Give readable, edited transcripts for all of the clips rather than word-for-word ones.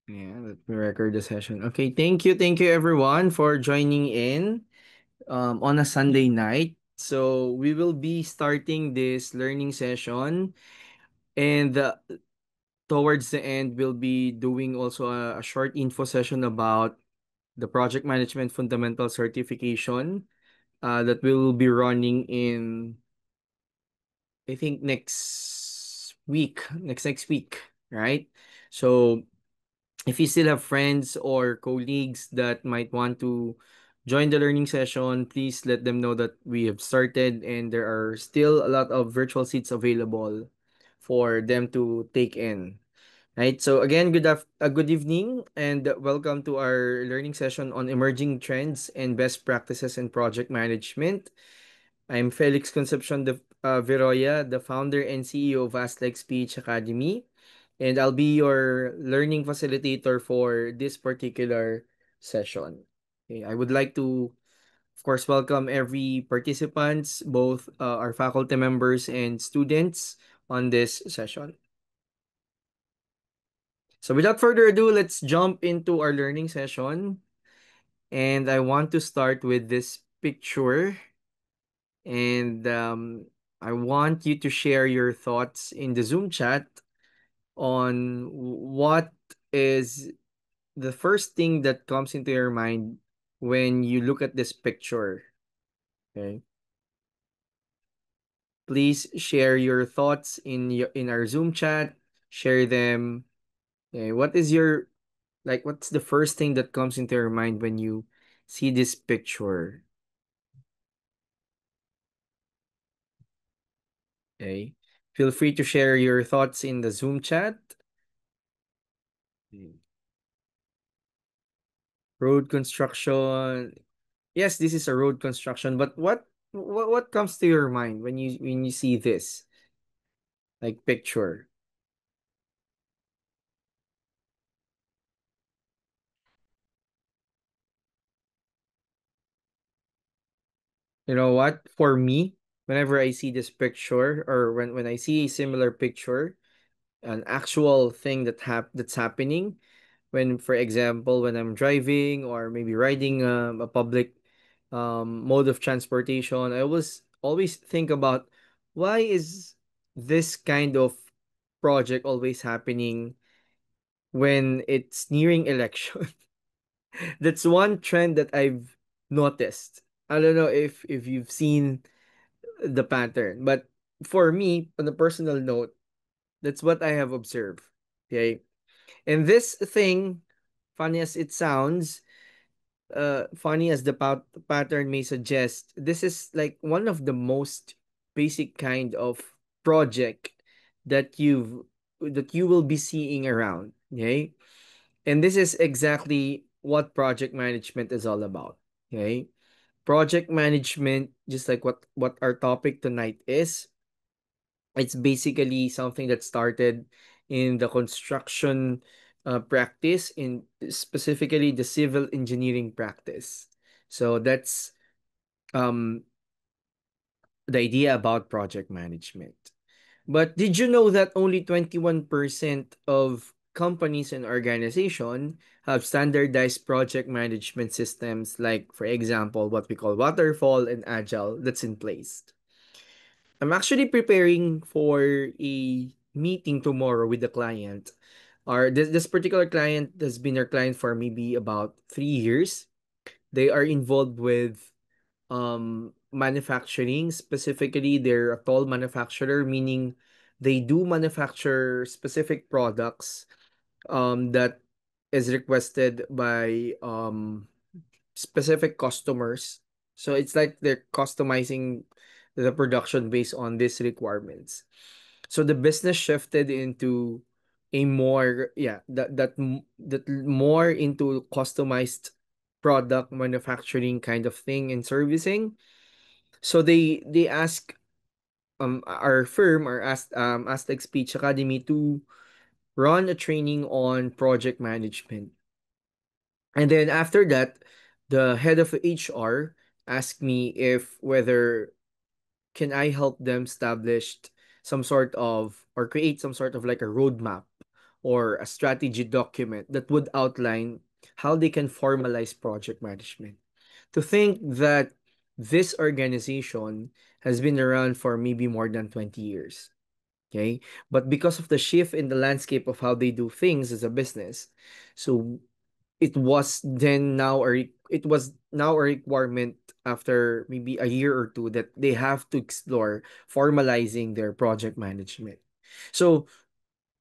Yeah, let me record the session. Okay, thank you everyone for joining in on a Sunday night. So we will be starting this learning session, and towards the end, we'll be doing also a short info session about the project management fundamental certification that we will be running in, I think, next week, right? So if you still have friends or colleagues that might want to join the learning session, please let them know that we have started and there are still a lot of virtual seats available for them to take in. Right. So again, good evening and welcome to our learning session on emerging trends and best practices in project management. I'm Felix Concepcion Viroya, the founder and CEO of Aztec Speech Academy, and I'll be your learning facilitator for this particular session. Okay, I would like to, of course, welcome every participants, both our faculty members and students on this session. So without further ado, let's jump into our learning session. And I want to start with this picture. And I want you to share your thoughts in the Zoom chat on what is the first thing that comes into your mind when you look at this picture. Okay. Please share your thoughts in our Zoom chat. Share them. Okay. What's the first thing that comes into your mind when you see this picture? Okay. Feel free to share your thoughts in the Zoom chat. Road construction. Yes, this is a road construction, but what comes to your mind when you see this like picture? You know what? For me, whenever I see this picture or when I see a similar picture, an actual thing that's happening, when for example when I'm driving or maybe riding a public mode of transportation, I always think about why is this kind of project always happening when it's nearing election. That's one trend that I've noticed. I don't know if you've seen the pattern, but for me, on a personal note, that's what I have observed. Okay. And this thing, funny as it sounds, funny as the pattern may suggest, this is like one of the most basic kind of project that you will be seeing around. Okay. And this is exactly what project management is all about. Okay. Project management, just like what our topic tonight is, it's basically something that started in the construction practice, in specifically the civil engineering practice. So that's um, the idea about project management. But did you know that only 21% of companies and organizations have standardized project management systems, like, for example, what we call waterfall and agile, that's in place? I'm actually preparing for a meeting tomorrow with the client. This particular client has been our client for maybe about 3 years. They are involved with manufacturing. Specifically, they're a toll manufacturer, meaning they do manufacture specific products that is requested by specific customers. So it's like they're customizing the production based on these requirements. So the business shifted into a more, yeah, that more into customized product manufacturing kind of thing and servicing. So they ask our firm, or Aztec Speech Academy, to run a training on project management. And then after that, the head of HR asked me if whether can I help them establish some sort of, or create some sort of like a roadmap or a strategy document that would outline how they can formalize project management. To think that this organization has been around for maybe more than 20 years. Okay. But because of the shift in the landscape of how they do things as a business, so it was now a requirement after maybe a year or two that they have to explore formalizing their project management. So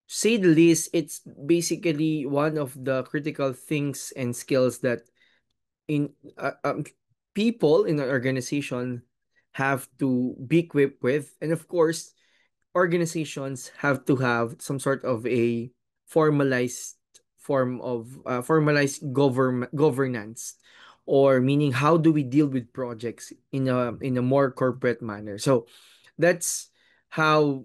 say the least, it's basically one of the critical things and skills that in people in an organization have to be equipped with. And of course, organizations have to have some sort of a formalized formalized governance, or meaning how do we deal with projects in a more corporate manner. So that's how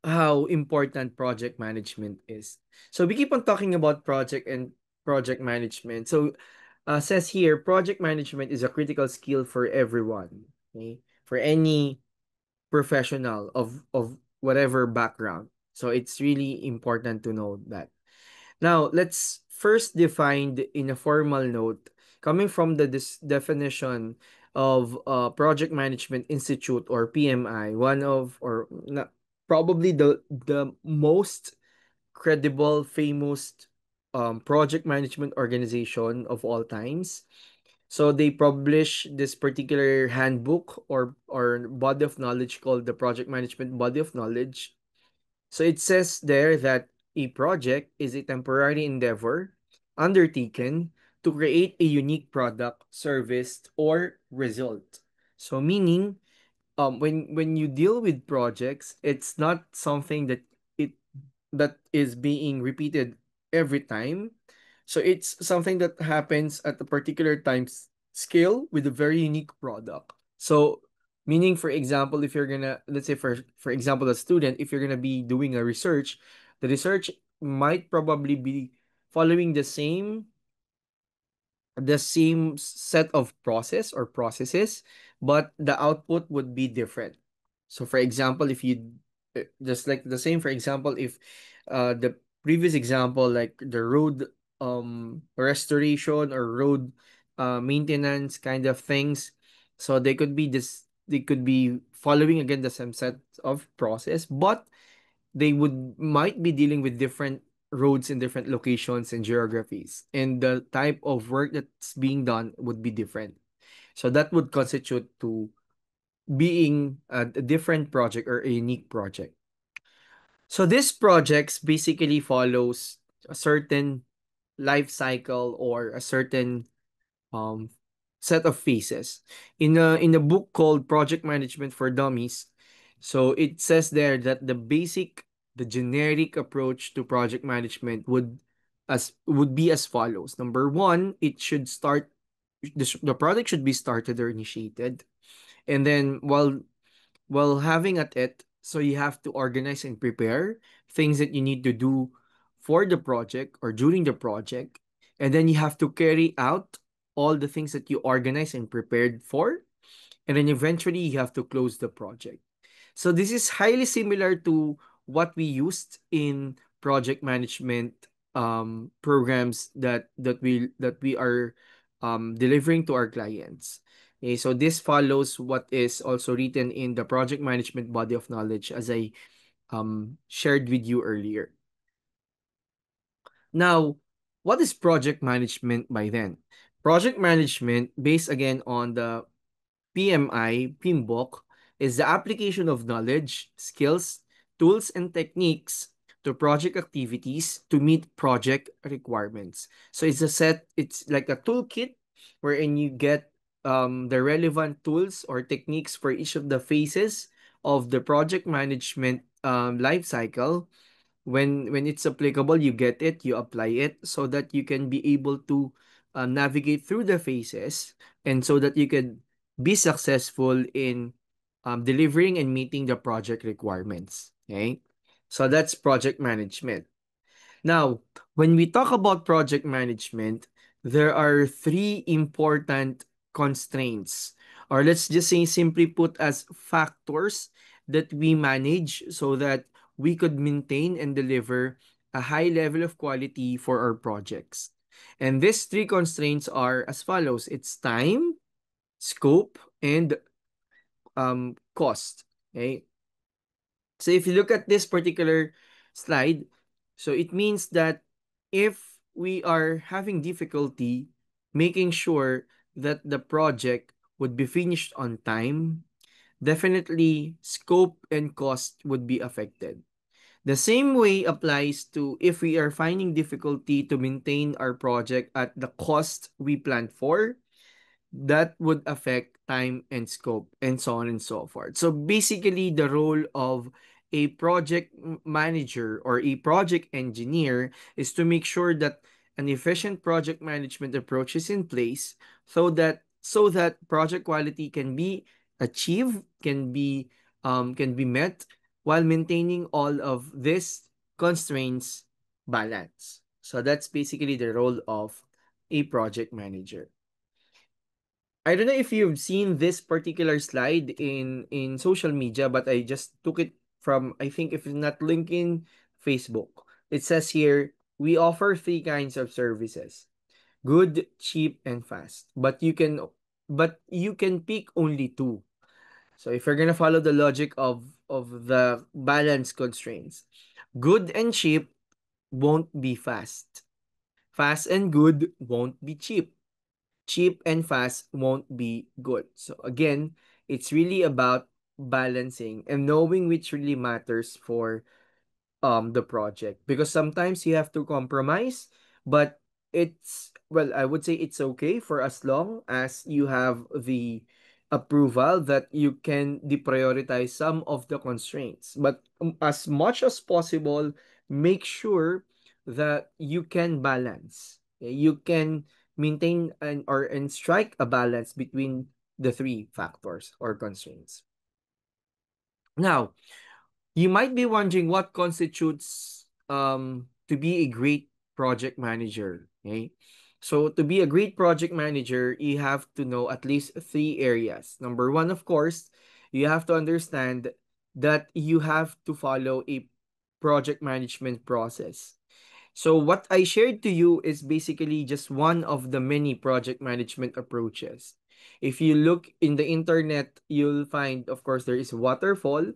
important project management is. So we keep on talking about project management. So says here, project management is a critical skill for everyone. Okay? For any professional of whatever background. So it's really important to know that. Now, let's first define in a formal note, coming from the definition of Project Management Institute or PMI, one of or na, probably the most credible, famous project management organization of all times. So they publish this particular handbook or body of knowledge called the Project Management Body of Knowledge. So it says there that a project is a temporary endeavor undertaken to create a unique product, service, or result. So meaning when you deal with projects, it's not something it that is being repeated every time. So it's something that happens at a particular scale with a very unique product. So meaning, for example, if you're gonna, let's say for example, a student, if you're gonna be doing a research, the research might probably be following the same set of processes, but the output would be different. So, for example, if you just like the same, for example, if the previous example, like the road restoration or road maintenance kind of things, so they could be following again the same set of process, but they would might be dealing with different roads in different locations and geographies, and the type of work that's being done would be different. So that would constitute to being a different project or a unique project. So this projects basically follows a certain life cycle or a certain um, set of phases. In a book called Project Management for Dummies, so it says there that the generic approach to project management would be as follows. Number one, the project should be started or initiated, and then while having at it, so you have to organize and prepare things that you need to do for the project or during the project. And then you have to carry out all the things that you organized and prepared for. And then eventually you have to close the project. So this is highly similar to what we used in project management programs that we are delivering to our clients. Okay, so this follows what is also written in the project management body of knowledge as I shared with you earlier. Now, what is project management by then? Project management, based again on the PMI, PMBOK, is the application of knowledge, skills, tools, and techniques to project activities to meet project requirements. So it's like a toolkit wherein you get the relevant tools or techniques for each of the phases of the project management life cycle. When it's applicable, you get it, you apply it so that you can be able to navigate through the phases, and so that you can be successful in delivering and meeting the project requirements. Okay, so that's project management. Now, when we talk about project management, there are three important constraints, or let's just say simply put as factors that we manage so that we could maintain and deliver a high level of quality for our projects. And these three constraints are as follows: it's time, scope, and cost. Okay. So if you look at this particular slide, so it means that if we are having difficulty making sure that the project would be finished on time, definitely scope and cost would be affected. The same way applies to if we are finding difficulty to maintain our project at the cost we planned for, that would affect time and scope and so on and so forth. So basically, the role of a project manager or a project engineer is to make sure that an efficient project management approach is in place so that project quality can be achieved, can be met while maintaining all of these constraints balance. So that's basically the role of a project manager. I don't know if you've seen this particular slide in social media, but I just took it from, I think, if it's not LinkedIn, Facebook. It says here, we offer three kinds of services: good, cheap, and fast. But you can pick only two. So if you're gonna follow the logic of the balance constraints, good and cheap won't be fast. Fast and good won't be cheap. Cheap and fast won't be good. So again, it's really about balancing and knowing which really matters for the project, because sometimes you have to compromise, but it's, well, I would say it's okay for as long as you have the approval that you can deprioritize some of the constraints, but as much as possible, make sure that you can balance. You can maintain and strike a balance between the three factors or constraints. Now, you might be wondering what constitutes to be a great project manager. Okay. So to be a great project manager, you have to know at least three areas. Number one, of course, you have to understand that you have to follow a project management process. So what I shared to you is basically just one of the many project management approaches. If you look in the internet, you'll find, of course, there is waterfall,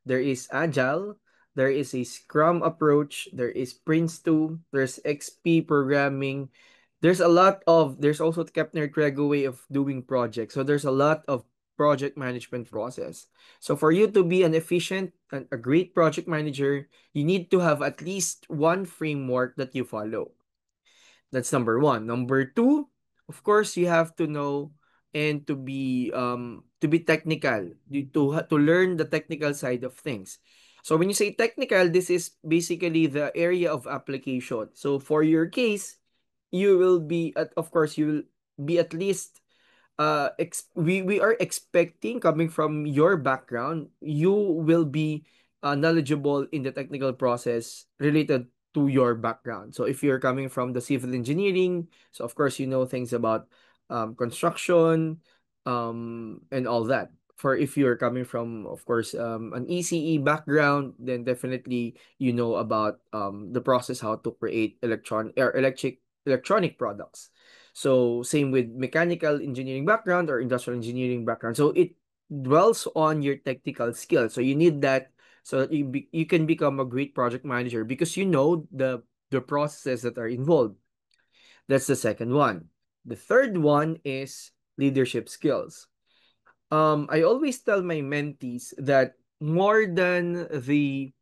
there is agile, there is a scrum approach, there is Prince2, there's XP programming. There's also the Kepner-Trego way of doing projects. So there's a lot of project management process. So for you to be an efficient and a great project manager, you need to have at least one framework that you follow. That's number one. Number two, of course, you have to know and to be technical, to learn the technical side of things. So when you say technical, this is basically the area of application. So for your case, you will be at of course you will be at least we are expecting, coming from your background, you will be knowledgeable in the technical process related to your background. So if you're coming from the civil engineering, so of course you know things about construction, and all that. For if you're coming from, of course, an ECE background, then definitely you know about the process how to create electronic products. So same with mechanical engineering background or industrial engineering background. So it dwells on your technical skills. So you need that so that you can become a great project manager because you know the processes that are involved. That's the second one. The third one is leadership skills. I always tell my mentees that more than the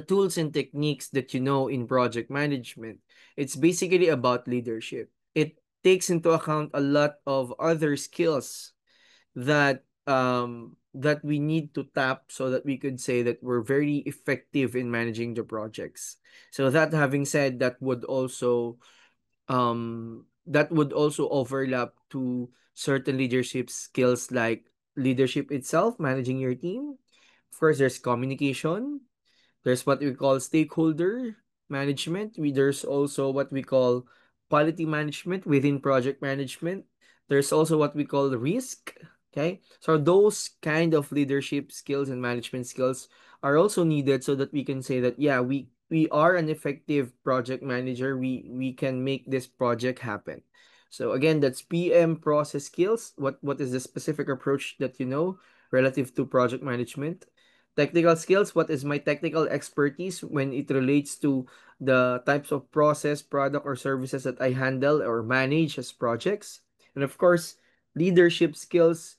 tools and techniques that you know in project management, it's basically about leadership. It takes into account a lot of other skills that we need to tap so that we could say that we're very effective in managing the projects. So that having said, that would also overlap to certain leadership skills like leadership itself, managing your team. Of course, there's communication, there's what we call stakeholder management. There's also what we call quality management within project management. There's also what we call risk. Okay. So those kind of leadership skills and management skills are also needed so that we can say that yeah, we are an effective project manager. We can make this project happen. So again, that's PM process skills. What is the specific approach that you know relative to project management? Technical skills, what is my technical expertise when it relates to the types of process, product, or services that I handle or manage as projects? And of course, leadership skills.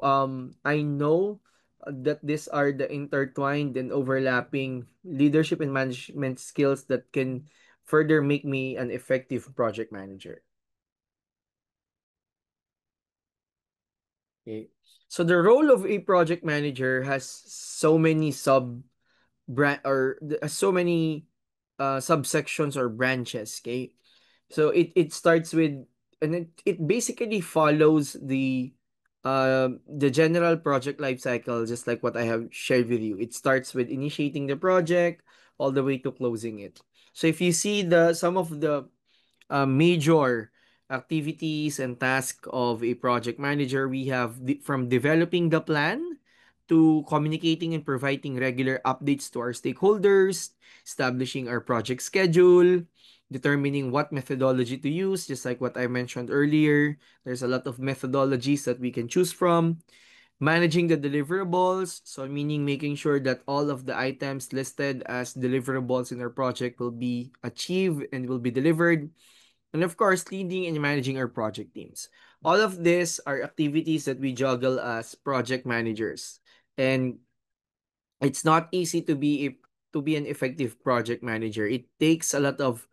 I know that these are the intertwined and overlapping leadership and management skills that can further make me an effective project manager. Okay. So the role of a project manager has so many so many subsections or branches. Okay. So it starts with, and it basically follows the general project life cycle, just like what I have shared with you. It starts with initiating the project all the way to closing it. So if you see the some of the major activities and tasks of a project manager, we have from developing the plan to communicating and providing regular updates to our stakeholders, establishing our project schedule, determining what methodology to use, just like what I mentioned earlier. There's a lot of methodologies that we can choose from. Managing the deliverables, so meaning making sure that all of the items listed as deliverables in our project will be achieved and will be delivered. And of course, leading and managing our project teams. All of these are activities that we juggle as project managers. And it's not easy to be an effective project manager. It takes a lot of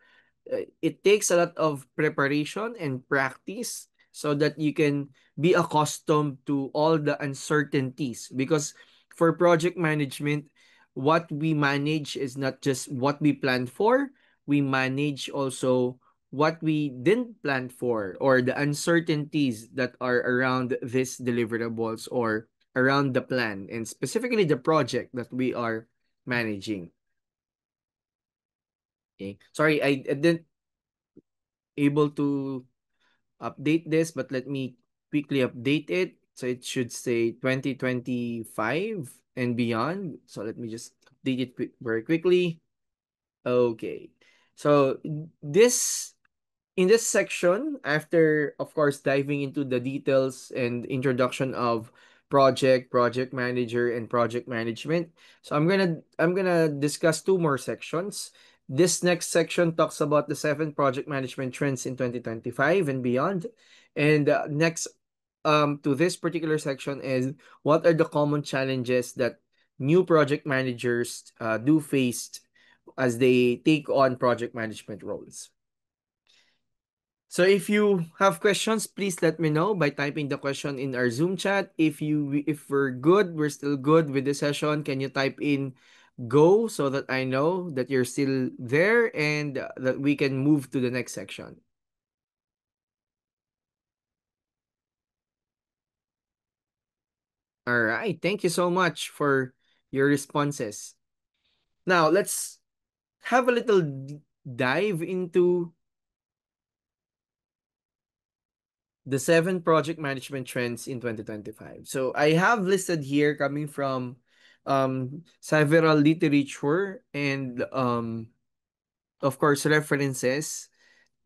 preparation and practice so that you can be accustomed to all the uncertainties, because for project management, what we manage is not just what we planned for, we manage also what we didn't plan for, or the uncertainties that are around these deliverables or around the plan, and specifically the project that we are managing. Okay, sorry, I didn't able to update this, but let me quickly update it. So it should say 2025 and beyond. So let me just update it very quickly. Okay. So this in this section, after of course diving into the details and introduction of project manager, and project management, so I'm gonna discuss two more sections. This next section talks about the seven project management trends in 2025 and beyond. And next to this particular section is what are the common challenges that new project managers do face as they take on project management roles. So if you have questions, please let me know by typing the question in our Zoom chat. If we're good, we're still good with the session, can you type in go so that I know that you're still there, and that we can move to the next section. All right. Thank you so much for your responses. Now, let's have a little dive into the seven project management trends in 2025. So I have listed here, coming from several literature and of course references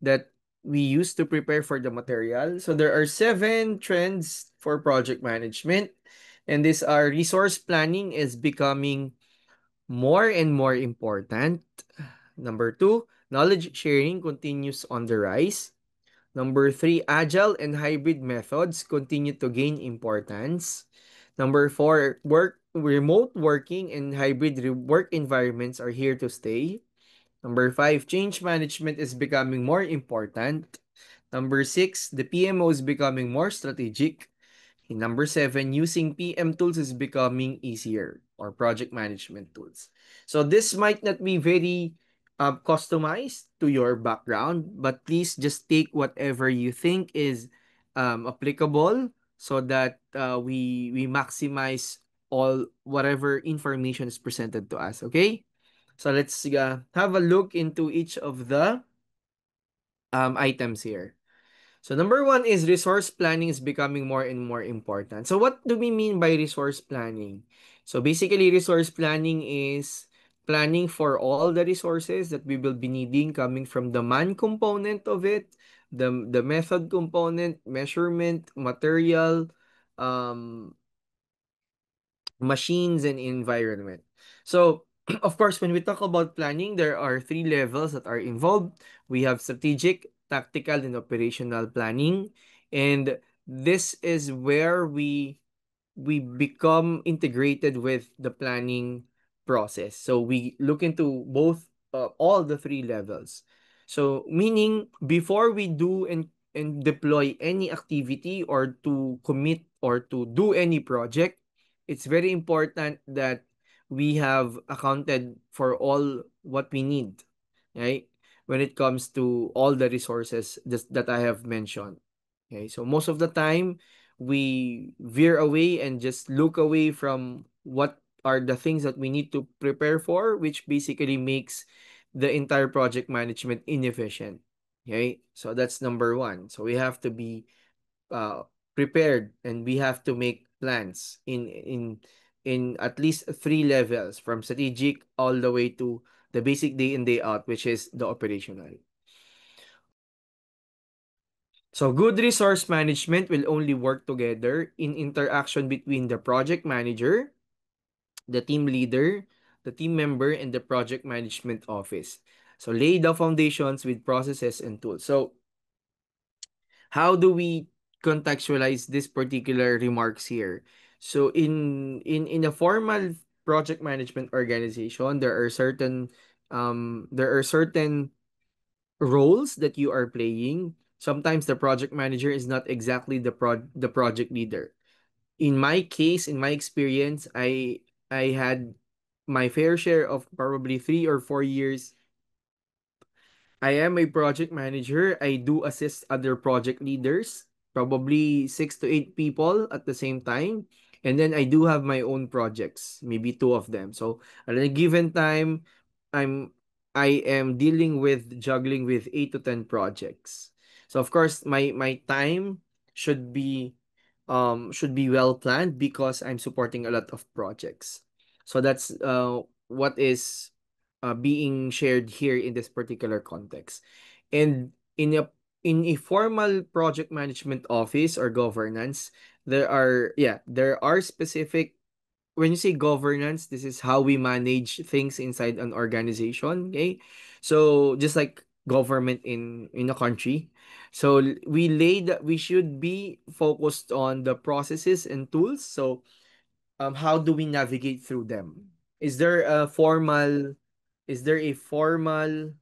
that we use to prepare for the material. So there are seven trends for project management, and these are: resource planning is becoming more and more important. Number two, knowledge sharing continues on the rise. Number three, agile and hybrid methods continue to gain importance. Number four, remote working and hybrid work environments are here to stay. Number five, change management is becoming more important. Number six, the PMO is becoming more strategic. And number seven, using PM tools is becoming easier, or project management tools. So this might not be very customized to your background, but please just take whatever you think is applicable, so that we maximize all whatever information is presented to us. Okay? So let's have a look into each of the items here. So number one is resource planning is becoming more and more important. So what do we mean by resource planning? So basically, resource planning is planning for all the resources that we will be needing coming from the man component of it, the method component, measurement, material, um, machines, and environment. So, of course, when we talk about planning, there are three levels that are involved. We have strategic, tactical, and operational planning. And this is where we become integrated with the planning process. So we look into both all the three levels. So meaning before we do and deploy any activity or to commit or to do any project, it's very important that we have accounted for all what we need, right? When it comes to all the resources that I have mentioned. Okay, so most of the time we veer away and just look away from what are the things that we need to prepare for, which basically makes the entire project management inefficient. Okay, so that's number one. So we have to be uh, prepared and we have to make plans in at least three levels from strategic all the way to the basic day in day out, which is the operational. So good resource management will only work together in interaction between the project manager, the team leader, the team member, and the project management office. So lay the foundations with processes and tools. So how do we contextualize this particular remarks here? So in a formal project management organization, there are certain roles that you are playing. Sometimes the project manager is not exactly the project leader. In my case, in my experience, I had my fair share of probably 3 or 4 years. I am a project manager. I do assist other project leaders, probably 6 to 8 people at the same time. And then I do have my own projects, maybe two of them. So at a given time, I'm I am dealing with juggling with 8 to 10 projects. So of course, my time should be should be well planned because I'm supporting a lot of projects. So that's what is being shared here in this particular context. And in a formal project management office or governance, there are specific, when you say governance, this is how we manage things inside an organization, okay? So just like government in a country. So we should be focused on the processes and tools. So how do we navigate through them? Is there a formal is there a formal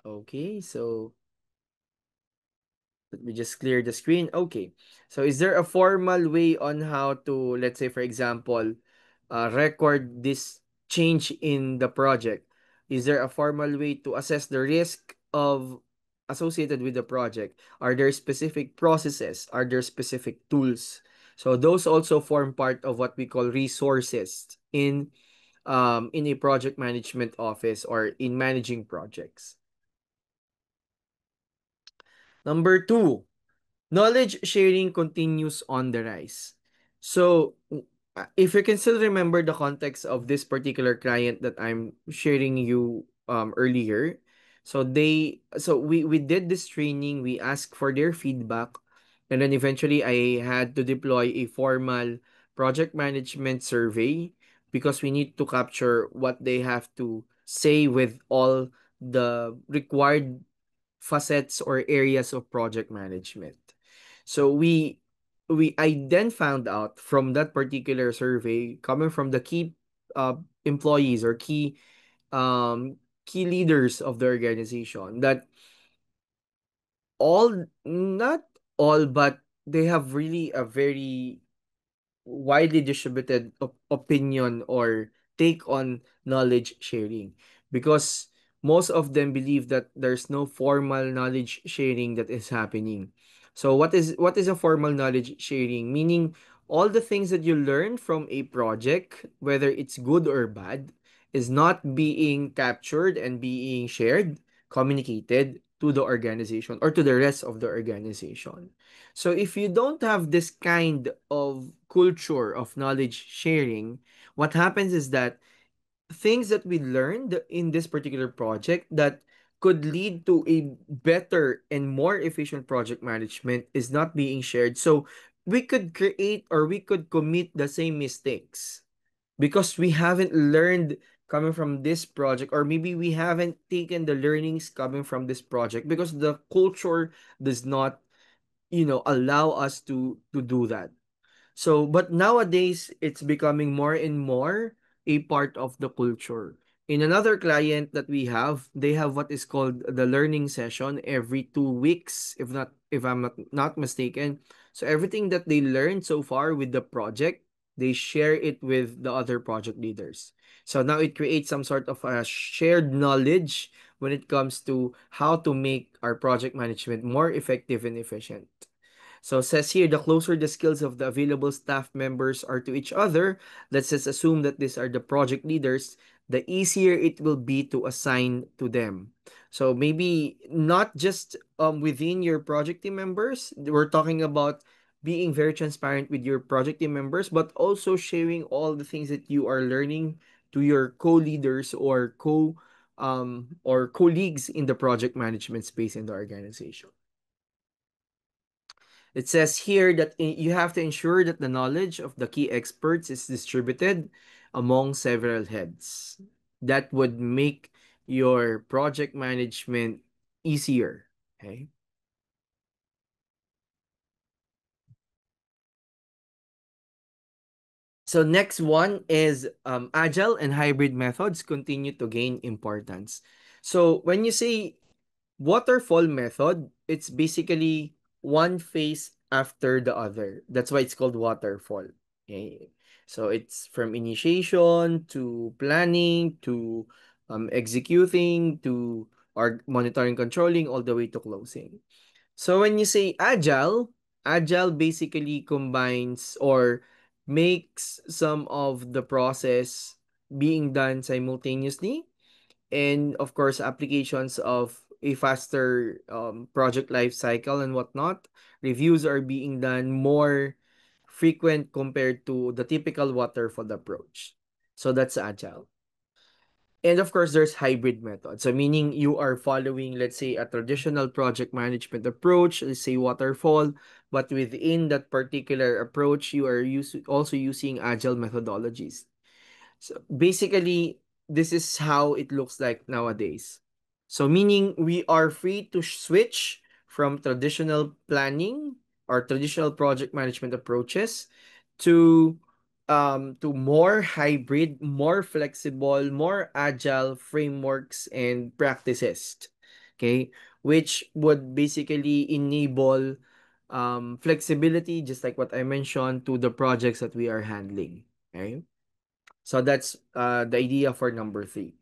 Okay, so let me just clear the screen. Okay. So is there a formal way on how to, let's say for example, record this change in the project? Is there a formal way to assess the risk of associated with the project? Are there specific processes? Are there specific tools? So those also form part of what we call resources in a project management office or in managing projects. Number two, knowledge sharing continues on the rise. So, if you can still remember the context of this particular client that I'm sharing you earlier, so we did this training, we asked for their feedback, and then eventually I had to deploy a formal project management survey because we need to capture what they have to say with all the required facets or areas of project management. So I then found out from that particular survey coming from the key employees or key leaders of the organization that all not all but they have really a very widely distributed opinion or take on knowledge sharing because most of them believe that there's no formal knowledge sharing that is happening. So what is a formal knowledge sharing? Meaning all the things that you learn from a project, whether it's good or bad, is not being captured and being shared, communicated. to the organization or to the rest of the organization. So if you don't have this kind of culture of knowledge sharing, what happens is that things that we learned in this particular project that could lead to a better and more efficient project management is not being shared. So we could create or we could commit the same mistakes because we haven't learned coming from this project, or maybe we haven't taken the learnings coming from this project because the culture does not, allow us to do that. So, but nowadays, it's becoming more and more a part of the culture. In another client that we have, they have what is called the learning session every 2 weeks, if I'm not mistaken. So everything that they learned so far with the project, they share it with the other project leaders. So now it creates some sort of a shared knowledge when it comes to how to make our project management more effective and efficient. So it says here, the closer the skills of the available staff members are to each other, let's just assume that these are the project leaders, the easier it will be to assign to them. So maybe not just within your project team members, we're talking about being very transparent with your project team members, but also sharing all the things that you are learning to your co-leaders or or colleagues in the project management space in the organization. It says here that you have to ensure that the knowledge of the key experts is distributed among several heads. That would make your project management easier. Okay. So next one is agile and hybrid methods continue to gain importance. So when you say waterfall method, it's basically one phase after the other. That's why it's called waterfall. Okay. So it's from initiation to planning to executing to or monitoring, controlling, all the way to closing. So when you say agile, agile basically combines or makes some of the process being done simultaneously, and of course applications of a faster project life cycle and whatnot. Reviews are being done more frequent compared to the typical waterfall approach. So that's agile. And of course, there's hybrid method. So meaning you are following, let's say, a traditional project management approach, let's say waterfall, but within that particular approach, you are also using agile methodologies. So basically, this is how it looks like nowadays. So meaning we are free to switch from traditional planning or traditional project management approaches to more hybrid, more flexible, more agile frameworks and practices. Okay? Which would basically enable flexibility, just like what I mentioned, to the projects that we are handling. Okay? So that's the idea for number 3.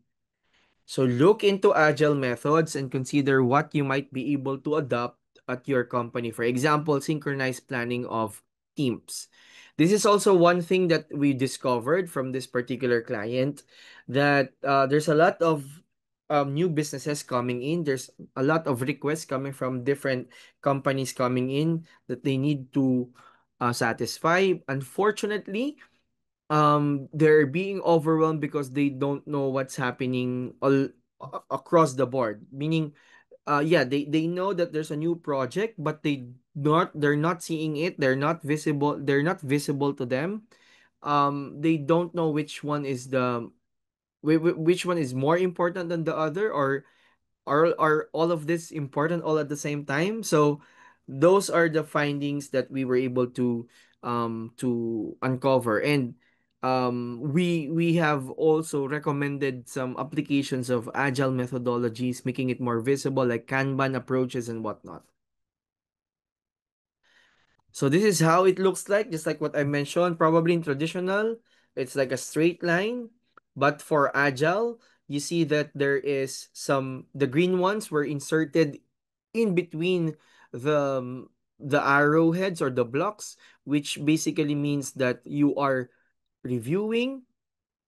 So look into agile methods and consider what you might be able to adopt at your company. For example, synchronized planning of teams. This is also one thing that we discovered from this particular client, that there's a lot of new businesses coming in. There's a lot of requests coming from different companies coming in that they need to satisfy. Unfortunately, they're being overwhelmed because they don't know what's happening across the board, meaning yeah, they know that there's a new project, but they're not seeing it, they're not visible to them. They don't know which one is more important than the other, or are all of this important all at the same time. So those are the findings that we were able to uncover. And we have also recommended some applications of agile methodologies, making it more visible, like Kanban approaches and whatnot. So this is how it looks like, just like what I mentioned. Probably in traditional, it's like a straight line. But for agile, you see that the green ones were inserted in between the arrowheads or the blocks, which basically means that you are reviewing,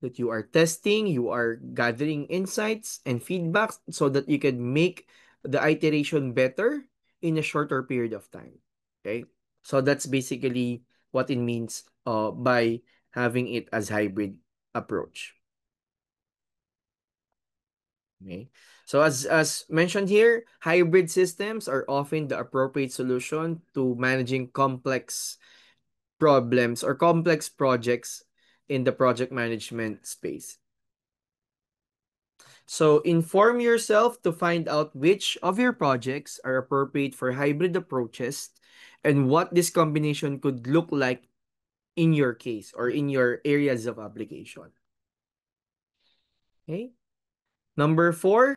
that you are testing, you are gathering insights and feedbacks so that you can make the iteration better in a shorter period of time. Okay? So that's basically what it means by having it as hybrid approach. Okay. So as mentioned here, hybrid systems are often the appropriate solution to managing complex problems or complex projects in the project management space. So inform yourself to find out which of your projects are appropriate for hybrid approaches and what this combination could look like in your case or in your areas of application. Okay? Number 4,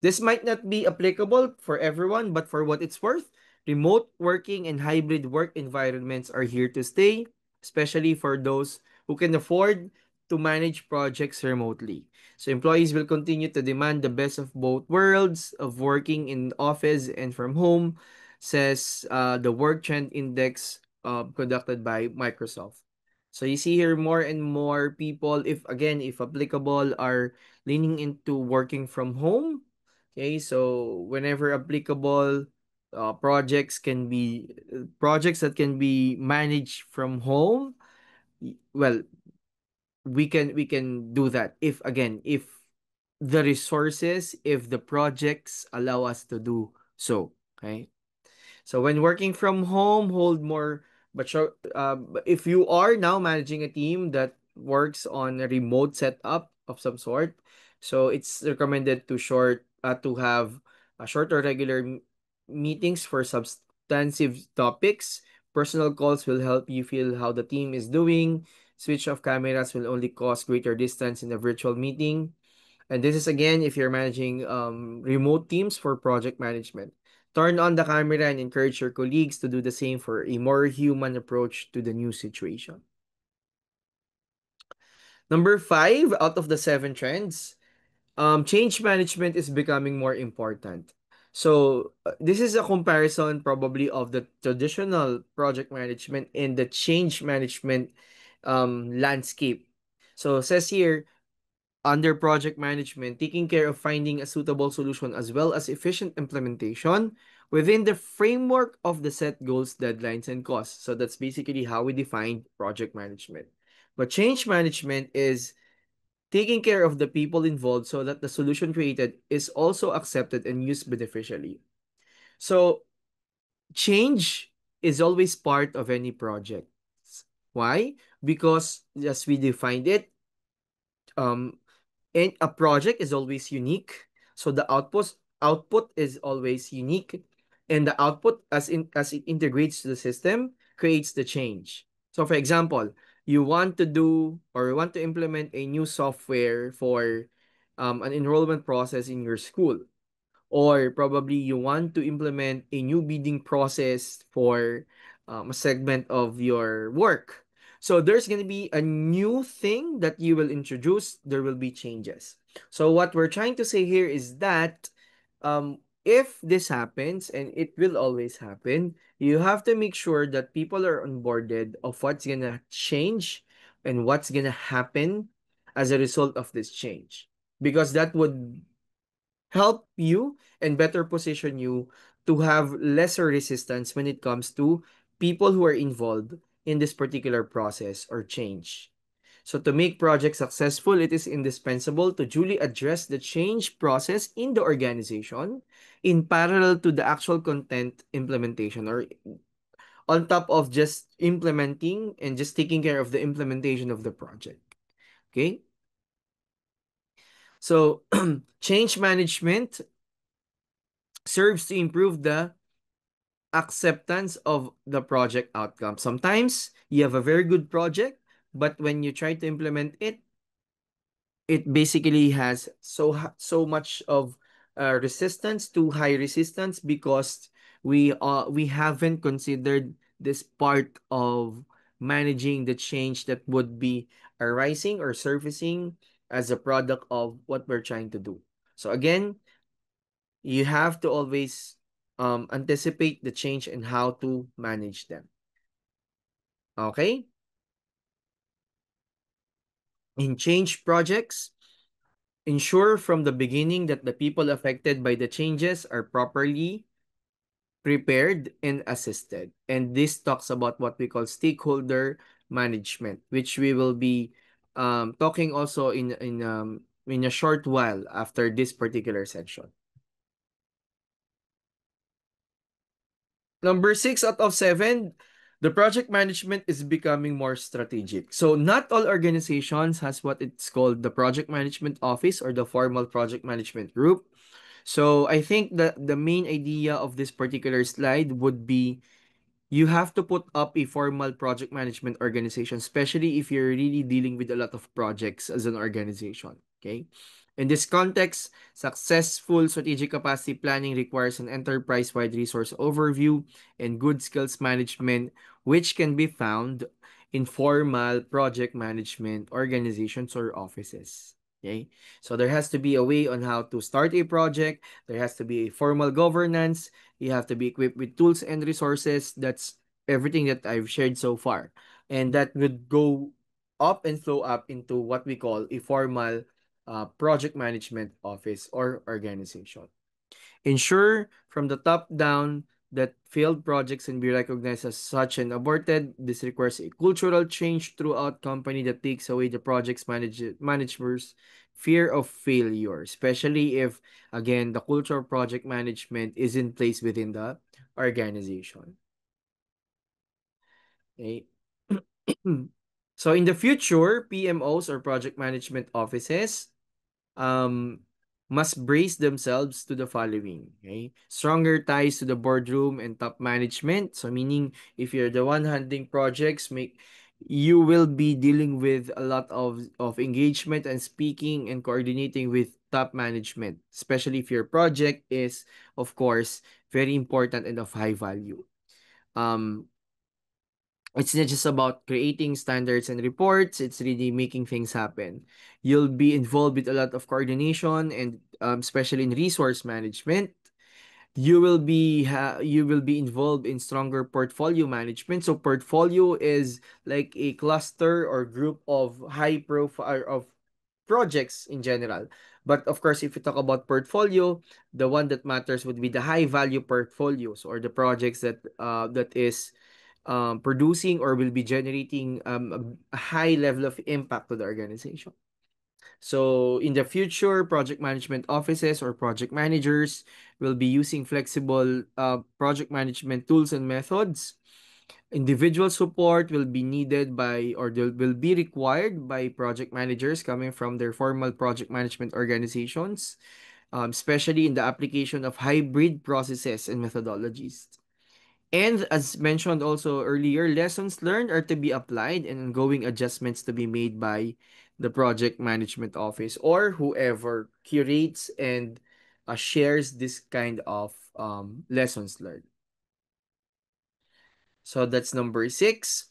this might not be applicable for everyone, but for what it's worth, remote working and hybrid work environments are here to stay, especially for those who can afford to manage projects remotely. So employees will continue to demand the best of both worlds of working in office and from home, says the Work Trend Index conducted by Microsoft. So you see here more and more people, if applicable, are leaning into working from home. Okay, so whenever applicable, projects that can be managed from home. Well, we can do that if the resources, if the projects allow us to do so. Okay. So when working from home, hold more. But if you are now managing a team that works on a remote setup of some sort, so it's recommended to have a short or regular meetings for substantive topics. Personal calls will help you feel how the team is doing. Switch off cameras will only cause greater distance in a virtual meeting. And this is again if you're managing remote teams for project management. Turn on the camera and encourage your colleagues to do the same for a more human approach to the new situation. Number 5 out of the 7 trends, change management is becoming more important. So this is a comparison probably of the traditional project management and the change management landscape. So it says here, under project management, taking care of finding a suitable solution as well as efficient implementation within the framework of the set goals, deadlines, and costs. So that's basically how we define project management. But change management is taking care of the people involved so that the solution created is also accepted and used beneficially. So change is always part of any project. Why? Because as we defined it, um, and a project is always unique. So the output is always unique, and the output as it integrates to the system creates the change. So for example, you want to do or you want to implement a new software for an enrollment process in your school, or probably you want to implement a new bidding process for a segment of your work. So there's going to be a new thing that you will introduce. There will be changes. So what we're trying to say here is that if this happens, and it will always happen, you have to make sure that people are onboarded of what's going to change and what's going to happen as a result of this change. Because that would help you and better position you to have lesser resistance when it comes to people who are involved in this particular process or change. So to make projects successful, it is indispensable to duly address the change process in the organization in parallel to the actual content implementation, or on top of just implementing and just taking care of the implementation of the project. Okay? So change management serves to improve the acceptance of the project outcome. Sometimes you have a very good project, but when you try to implement it, it basically has so much of resistance, too high resistance, because we haven't considered this part of managing the change that would be arising or surfacing as a product of what we're trying to do. So again, you have to always anticipate the change and how to manage them. Okay? In change projects, Ensure from the beginning that the people affected by the changes are properly prepared and assisted. And this talks about what we call stakeholder management, which we will be talking also in a short while after this particular section. Number 6 out of 7, the project management is becoming more strategic. So not all organizations has what it's called the project management office or the formal project management group. So I think that the main idea of this particular slide would be you have to put up a formal project management organization, especially if you're really dealing with a lot of projects as an organization. Okay. In this context, successful strategic capacity planning requires an enterprise-wide resource overview and good skills management, which can be found in formal project management organizations or offices. Okay. So there has to be a way on how to start a project. There has to be a formal governance. You have to be equipped with tools and resources. That's everything that I've shared so far. And that would go up and flow up into what we call a formal project management office or organization. Ensure from the top down that failed projects can be recognized as such and aborted. This requires a cultural change throughout company that takes away the project's managers' fear of failure, especially if, again, the culture of project management is in place within the organization. Okay. So in the future, PMOs or project management offices um, must brace themselves to the following. Okay, stronger ties to the boardroom and top management. So meaning, if you're the one handling projects, you will be dealing with a lot of engagement and speaking and coordinating with top management, especially if your project is, of course, very important and of high value. Um, it's not just about creating standards and reports, it's really making things happen. You'll be involved with a lot of coordination and especially in resource management. You will be involved in stronger portfolio management. So portfolio is like a cluster or group of high profile of projects in general. But of course, if you talk about portfolio, the one that matters would be the high value portfolios or the projects that is producing or will be generating a high level of impact to the organization. So in the future, project management offices or project managers will be using flexible project management tools and methods. Individual support will be needed by or will be required by project managers coming from their formal project management organizations, especially in the application of hybrid processes and methodologies. And as mentioned also earlier, lessons learned are to be applied and ongoing adjustments to be made by the project management office or whoever curates and shares this kind of lessons learned. So that's number 6.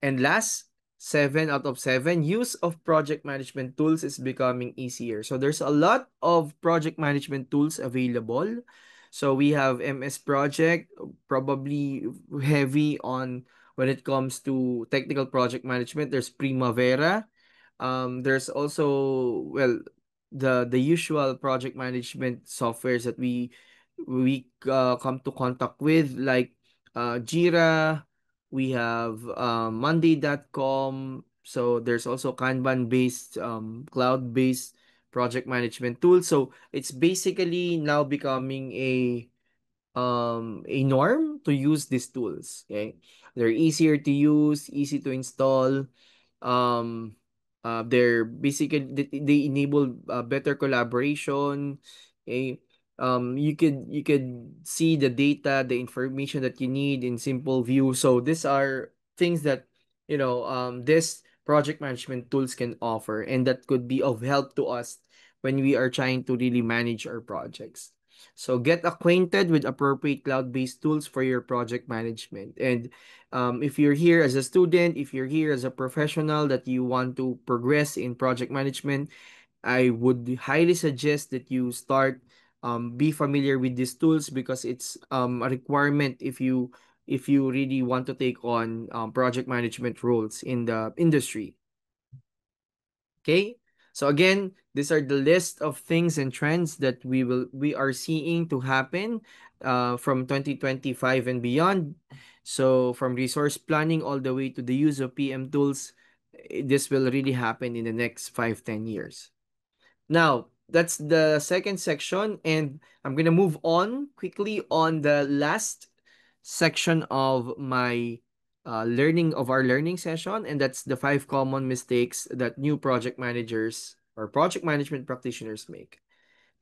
And last, 7 out of 7, use of project management tools is becoming easier. So there's a lot of project management tools available. So we have MS Project, probably heavy on when it comes to technical project management. There's Primavera. There's also, well, the usual project management softwares that we come to contact with, like Jira. We have Monday.com. So there's also Kanban-based, cloud-based project management tool. So it's basically now becoming a norm to use these tools. Okay, they're easier to use, easy to install. Um, they're basically they enable better collaboration. Okay, you could see the data, the information that you need in simple view. So these are things that this project management tools can offer, and that could be of help to us when we are trying to really manage our projects. So get acquainted with appropriate cloud-based tools for your project management. And if you're here as a student, if you're here as a professional that you want to progress in project management, I would highly suggest that you start be familiar with these tools because it's a requirement if you really want to take on project management roles in the industry. Okay? So again, these are the list of things and trends that we are seeing to happen from 2025 and beyond. So from resource planning all the way to the use of PM tools, this will really happen in the next 5-10 years. Now, that's the second section, and I'm gonna move on quickly on the last section of my learning of our learning session, and that's the 5 common mistakes that new project managers or project management practitioners make.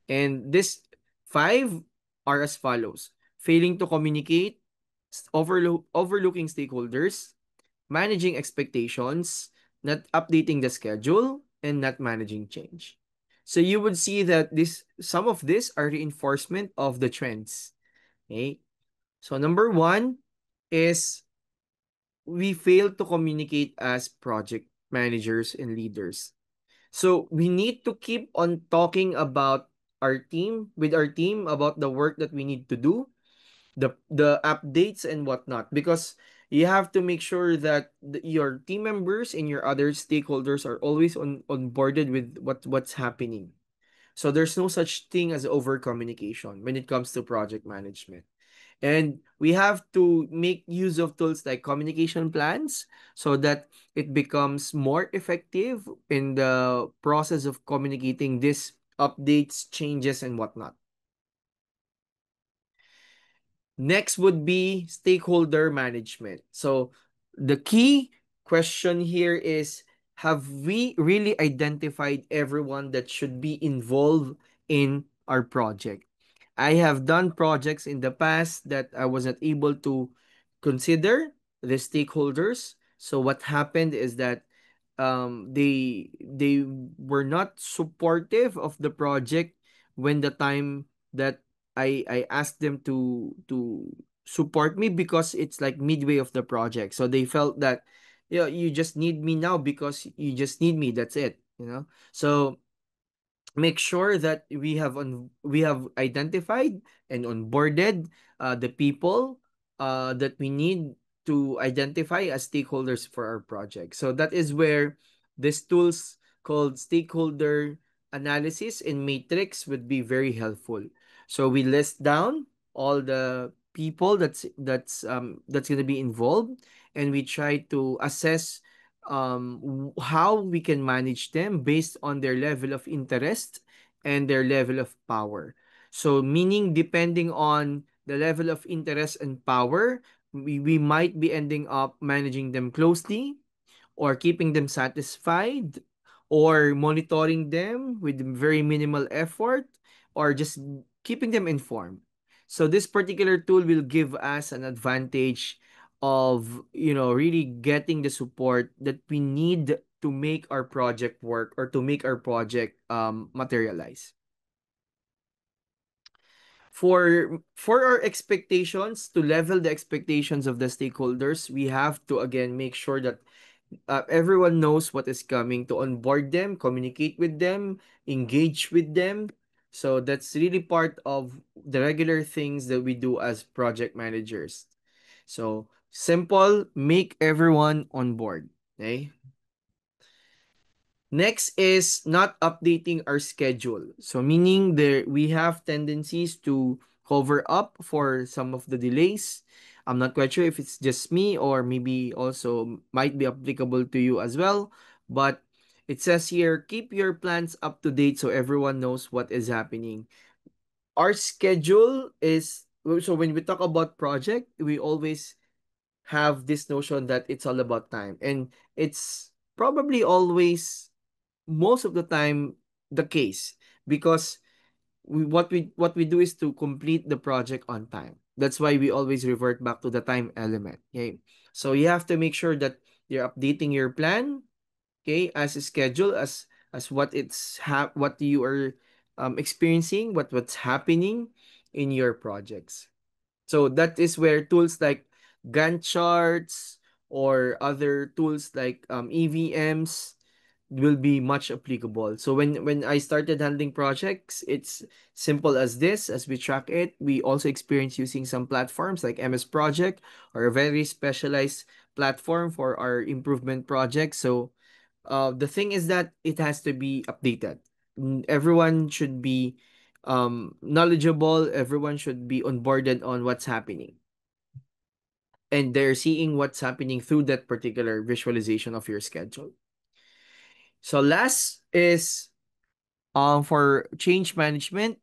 And this five are as follows: failing to communicate, overlooking stakeholders, managing expectations, not updating the schedule, and not managing change. So you would see that this some of this are reinforcement of the trends. Okay? So number one is we fail to communicate as project managers and leaders. So we need to keep on talking about our team about the work that we need to do, the updates and whatnot, because you have to make sure that your team members and your other stakeholders are always on boarded with what's happening. So there's no such thing as over communication when it comes to project management. And we have to make use of tools like communication plans so that it becomes more effective in the process of communicating these updates, changes, and whatnot. Next would be stakeholder management. So the key question here is, have we really identified everyone that should be involved in our project? I have done projects in the past that I was not able to consider the stakeholders. So what happened is that they were not supportive of the project when the time that I asked them to support me, because it's like midway of the project. So they felt that, you just need me now because you just need me. That's it. So make sure that we have identified and onboarded the people that we need to identify as stakeholders for our project. So that is where these tools called stakeholder analysis and matrix would be very helpful. So we list down all the people that's going to be involved, and we try to assess how we can manage them based on their level of interest and their level of power. So meaning, depending on the level of interest and power, we might be ending up managing them closely, or keeping them satisfied, or monitoring them with very minimal effort, or just keeping them informed. So this particular tool will give us an advantage of, really getting the support that we need to make our project work, or to make our project materialize. For our expectations, to level the expectations of the stakeholders, we have to again make sure that everyone knows what is coming, to onboard them, communicate with them, engage with them. So that's really part of the regular things that we do as project managers. So simple, make everyone on board. Okay. Next is not updating our schedule. So meaning there we have tendencies to cover up for some of the delays. I'm not quite sure if it's just me, or maybe also might be applicable to you as well. But it says here, keep your plans up to date so everyone knows what is happening. Our schedule is, so when we talk about project, we always have this notion that it's all about time. And it's probably always, most of the time, the case, because what we do is to complete the project on time. That's why we always revert back to the time element. Okay, so you have to make sure that you're updating your plan, okay, as a schedule, as what you are experiencing, what's happening in your projects. So that is where tools like Gantt charts or other tools like EVMs will be much applicable. So when I started handling projects, it's simple as this. As we track it, we also experience using some platforms like MS Project, or a very specialized platform for our improvement projects. So The thing is that it has to be updated. Everyone should be knowledgeable. Everyone should be onboarded on what's happening, and they're seeing what's happening through that particular visualization of your schedule. So last is for change management.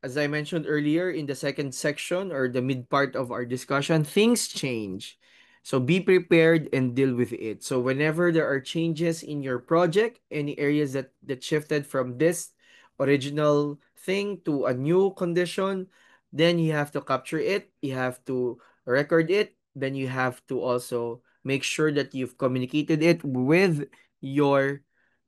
As I mentioned earlier in the second section or the mid part of our discussion, things change. So be prepared and deal with it. So whenever there are changes in your project, any areas that shifted from this original thing to a new condition, then you have to capture it, you have to record it, then you have to also make sure that you've communicated it with your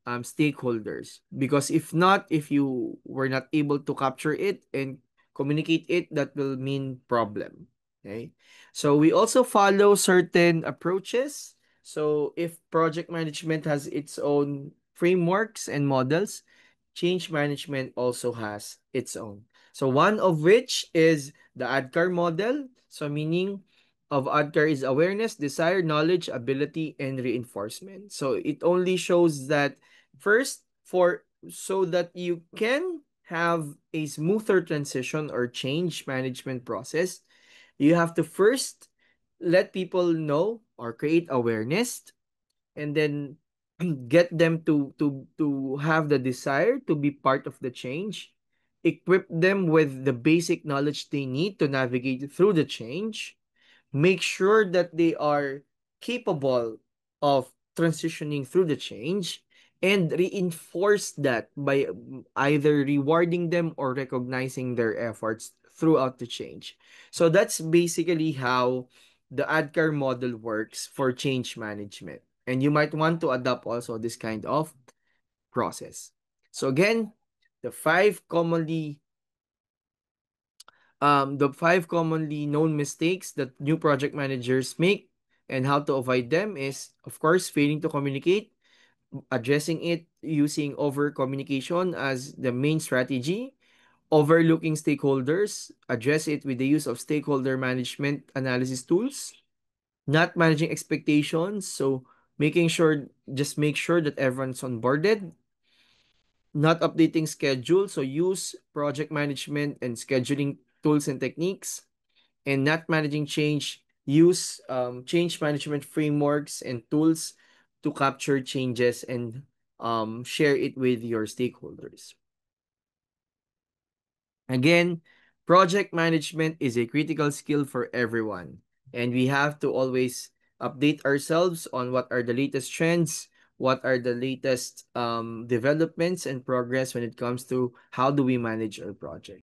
stakeholders, because if not, if you were not able to capture it and communicate it, that will mean problem. Okay, so we also follow certain approaches. So if project management has its own frameworks and models, change management also has its own. So one of which is the ADKAR model. So meaning of ADKAR is awareness, desire, knowledge, ability, and reinforcement. So it only shows that first, for so that you can have a smoother transition or change management process, you have to first let people know or create awareness, and then get them to have the desire to be part of the change, equip them with the basic knowledge they need to navigate through the change, make sure that they are capable of transitioning through the change, and reinforce that by either rewarding them or recognizing their efforts throughout the change. So that's basically how the ADKAR model works for change management. And you might want to adopt also this kind of process. So again, the five commonly known mistakes that new project managers make and how to avoid them is, of course, failing to communicate, addressing it using over communication as the main strategy, overlooking stakeholders, address it with the use of stakeholder management analysis tools, not managing expectations, so just make sure that everyone's onboarded, not updating schedule, so use project management and scheduling tools and techniques, and not managing change, use change management frameworks and tools to capture changes and share it with your stakeholders. Again, project management is a critical skill for everyone, and we have to always update ourselves on what are the latest trends, what are the latest developments and progress when it comes to how do we manage our project.